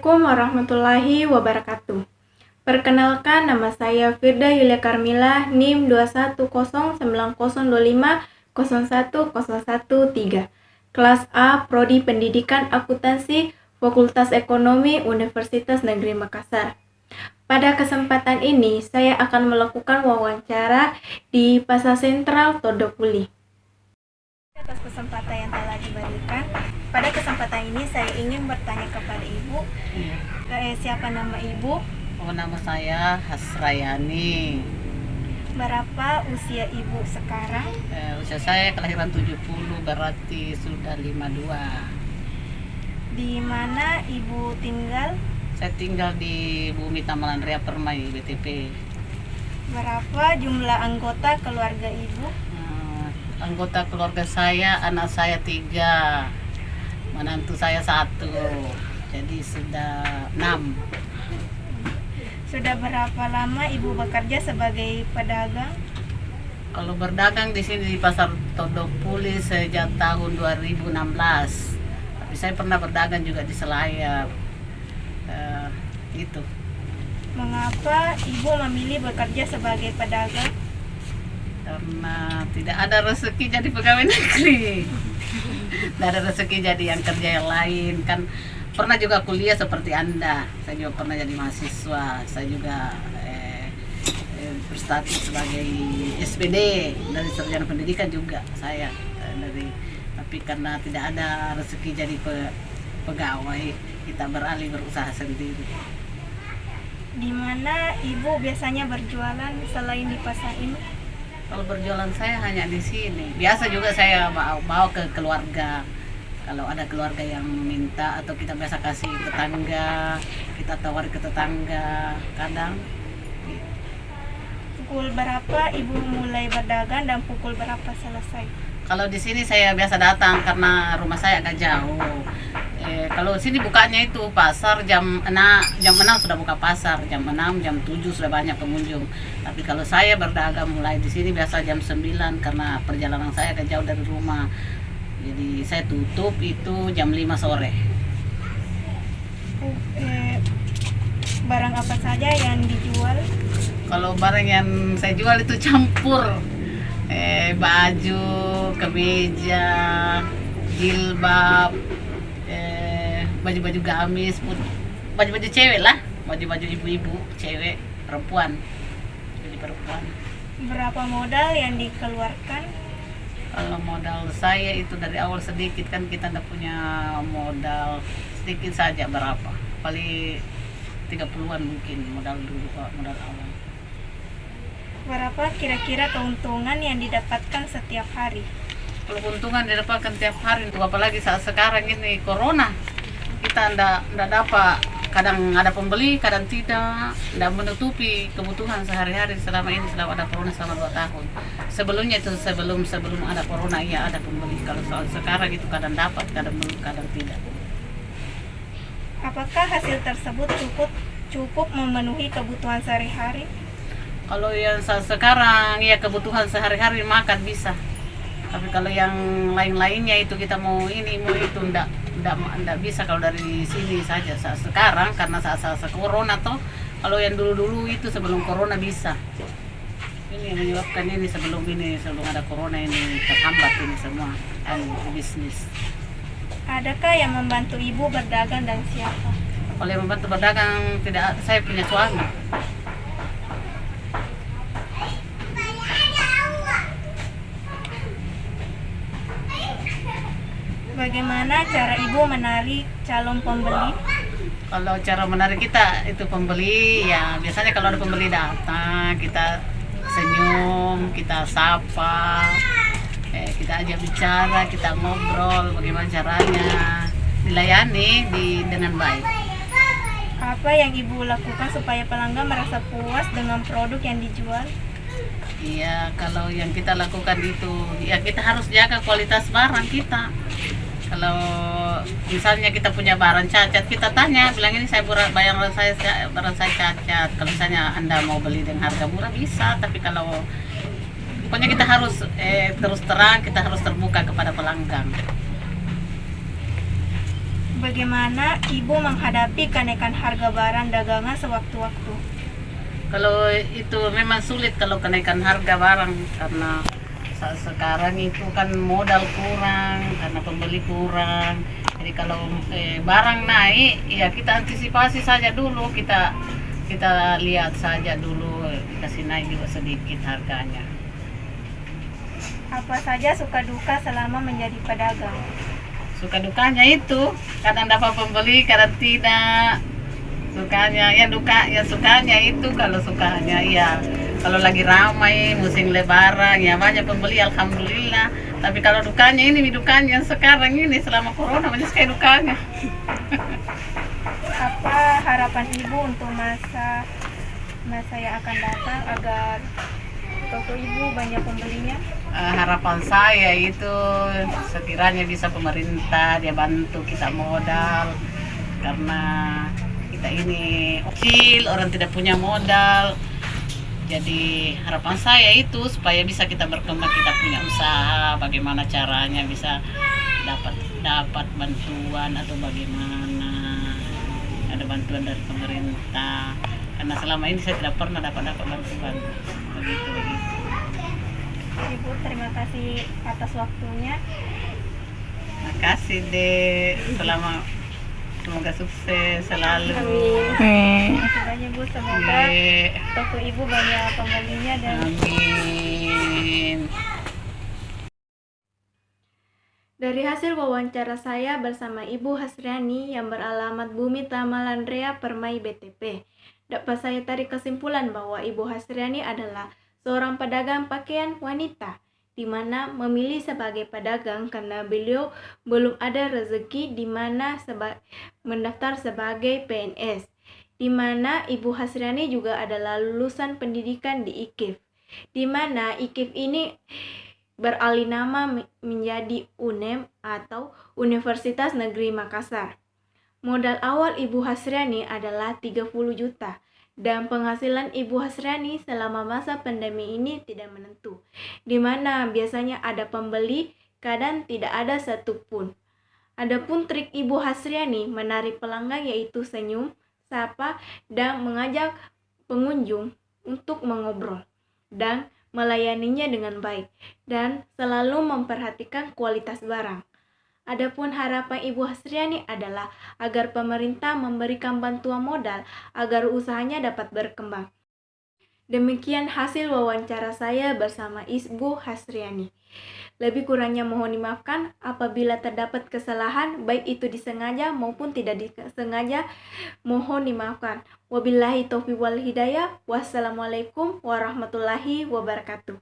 Assalamualaikum warahmatullahi wabarakatuh. Perkenalkan, nama saya Firda Yulia Karmila, NIM 2109025010113. Kelas A, Prodi Pendidikan Akuntansi, Fakultas Ekonomi, Universitas Negeri Makassar. Pada kesempatan ini, saya akan melakukan wawancara di Pasar Sentral Todopuli. Atas kesempatan yang telah diberikan, pada kesempatan ini saya ingin bertanya kepada Ibu, siapa nama Ibu? Oh, nama saya Hasrayani. Berapa usia Ibu sekarang? Usia saya kelahiran 70, berarti sudah 52. Di mana Ibu tinggal? Saya tinggal di Bumi Tamalan Ria Permai, BTP. Berapa jumlah anggota keluarga Ibu? Anggota keluarga saya, anak saya 3, menantu saya 1, jadi sudah 6. Sudah berapa lama Ibu bekerja sebagai pedagang? Kalau berdagang di sini di Pasar Todopuli sejak tahun 2016. Tapi saya pernah berdagang juga di Selayar. Gitu. Mengapa Ibu memilih bekerja sebagai pedagang? Karena tidak ada rezeki jadi pegawai negeri. Tidak ada rezeki jadi yang kerja yang lain. Kan pernah juga kuliah seperti Anda. Saya juga pernah jadi mahasiswa. Saya juga berstatus sebagai SPD dari sarjana pendidikan juga saya tapi karena tidak ada rezeki jadi pegawai, kita beralih berusaha sendiri. Di mana Ibu biasanya berjualan selain di pasar ini? Kalau berjualan saya hanya di sini. Biasa juga saya bawa ke keluarga. Kalau ada keluarga yang minta atau kita biasa kasih tetangga, kita tawar ke tetangga kadang. Pukul berapa Ibu mulai berdagang dan pukul berapa selesai? Kalau di sini saya biasa datang karena rumah saya agak jauh. Kalau sini bukanya itu pasar jam 6 sudah buka pasar, jam 6, jam 7 sudah banyak pengunjung. Tapi kalau saya berdagang mulai di sini biasa jam 9 karena perjalanan saya agak jauh dari rumah. Jadi saya tutup itu jam 5 sore. Barang apa saja yang dijual? Kalau barang yang saya jual itu campur. Baju, kemeja, jilbab, baju-baju gamis, baju-baju cewek lah, baju-baju ibu-ibu, cewek, perempuan, jadi perempuan. Berapa modal yang dikeluarkan? Kalau modal saya itu dari awal sedikit, kan kita tidak punya modal, sedikit saja berapa, paling 30-an mungkin modal dulu, modal awal. Berapa kira-kira keuntungan yang didapatkan setiap hari? Kalau keuntungan didapatkan setiap hari, untuk apalagi saat sekarang ini corona, kita ndak dapat, kadang ada pembeli, kadang tidak menutupi kebutuhan sehari-hari selama ini, selama ada corona selama 2 tahun. Sebelumnya itu sebelum ada corona ya ada pembeli. Kalau soal sekarang itu kadang dapat, kadang belum, kadang tidak. Apakah hasil tersebut cukup memenuhi kebutuhan sehari-hari? Kalau yang saat sekarang ya kebutuhan sehari-hari makan bisa. Tapi kalau yang lain-lainnya itu kita mau ini mau itu ndak bisa kalau dari sini saja saat sekarang, karena saat corona toh. Kalau yang dulu itu sebelum corona bisa. Ini yang menyebabkan ini sebelum ada corona ini terhambat ini semua bisnis. Adakah yang membantu Ibu berdagang dan siapa? Kalau yang membantu berdagang tidak, saya punya suami. Bagaimana cara Ibu menarik calon pembeli? Kalau cara menarik kita itu pembeli, ya biasanya kalau ada pembeli datang, kita senyum, kita sapa, kita ajak bicara, kita ngobrol bagaimana caranya, dilayani dengan baik. Apa yang Ibu lakukan supaya pelanggan merasa puas dengan produk yang dijual? Iya, kalau yang kita lakukan itu, ya kita harus jaga kualitas barang kita. Kalau misalnya kita punya barang cacat, kita tanya, bilang ini barang saya cacat. Kalau misalnya Anda mau beli dengan harga murah bisa, tapi kalau pokoknya kita harus terus terang, kita harus terbuka kepada pelanggan. Bagaimana Ibu menghadapi kenaikan harga barang dagangan sewaktu-waktu? Kalau itu memang sulit kalau kenaikan harga barang, karena sekarang itu kan modal kurang, karena pembeli kurang. Jadi kalau barang naik, ya kita antisipasi saja dulu, kita lihat saja dulu, kasih naik juga sedikit harganya. Apa saja suka duka selama menjadi pedagang? Suka dukanya itu kadang dapat pembeli, kadang tidak. Sukanya ya duka, ya sukanya itu kalau sukanya ya kalau lagi ramai musim lebaran ya banyak pembeli, alhamdulillah. Tapi kalau dukanya ini dukanya sekarang ini selama corona banyak sekali dukanya. Apa harapan Ibu untuk masa yang akan datang agar toko Ibu banyak pembelinya? Harapan saya itu sekiranya bisa pemerintah dia bantu kita modal, karena kita ini kecil, orang tidak punya modal. Jadi harapan saya itu supaya bisa kita berkembang, kita punya usaha, bagaimana caranya bisa dapat bantuan atau bagaimana ada bantuan dari pemerintah, karena selama ini saya tidak pernah dapat bantuan begitu. Ibu terima kasih atas waktunya. Makasih deh, semoga sukses selalu. Amin. Banyak Bu, semoga toko Ibu banyak pembelinya dan amin. Dari hasil wawancara saya bersama Ibu Hasriani yang beralamat Bumi Tamalandrea Permai BTP, dapat saya tarik kesimpulan bahwa Ibu Hasriani adalah seorang pedagang pakaian wanita, di mana memilih sebagai pedagang karena beliau belum ada rezeki di mana mendaftar sebagai PNS, di mana Ibu Hasriani juga adalah lulusan pendidikan di IKIF, di mana IKIF ini beralih nama menjadi UNEM atau Universitas Negeri Makassar. Modal awal Ibu Hasriani adalah 30 juta dan penghasilan Ibu Hasriani selama masa pandemi ini tidak menentu, di mana biasanya ada pembeli, kadang tidak ada satupun. Adapun trik Ibu Hasriani menarik pelanggan yaitu senyum, sapa, dan mengajak pengunjung untuk mengobrol dan melayaninya dengan baik dan selalu memperhatikan kualitas barang. Adapun harapan Ibu Hasriani adalah agar pemerintah memberikan bantuan modal agar usahanya dapat berkembang. Demikian hasil wawancara saya bersama Ibu Hasriani. Lebih kurangnya mohon dimaafkan apabila terdapat kesalahan, baik itu disengaja maupun tidak disengaja, mohon dimaafkan. Wabillahi taufiq wal hidayah. Wassalamualaikum warahmatullahi wabarakatuh.